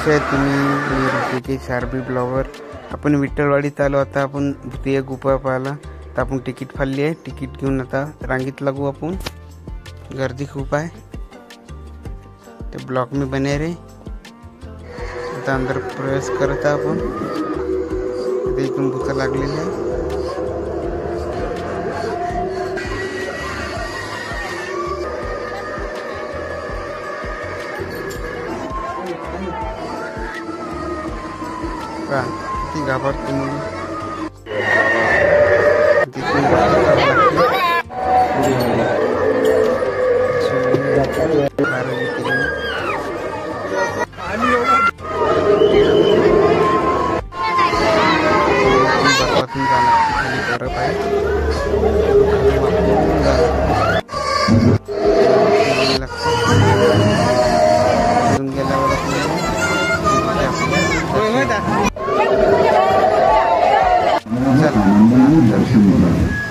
कसे आहे तुम्ही? मी ऋषिकेश आरबी ब्लॉगर. आपण विठ्ठलवाडीत आलो. आता आपण भूतिया गुफा पाहायला. तर आपण तिकीट फाडली आहे. तिकीट घेऊन आता रांगेत लागू आपण. गर्दी खूप आहे. ते ब्लॉक में बने रे. आता अंदर प्रवेश करत आपण. इथे इथून भूत लागलेली आहे. किती घाबरते मुली. चला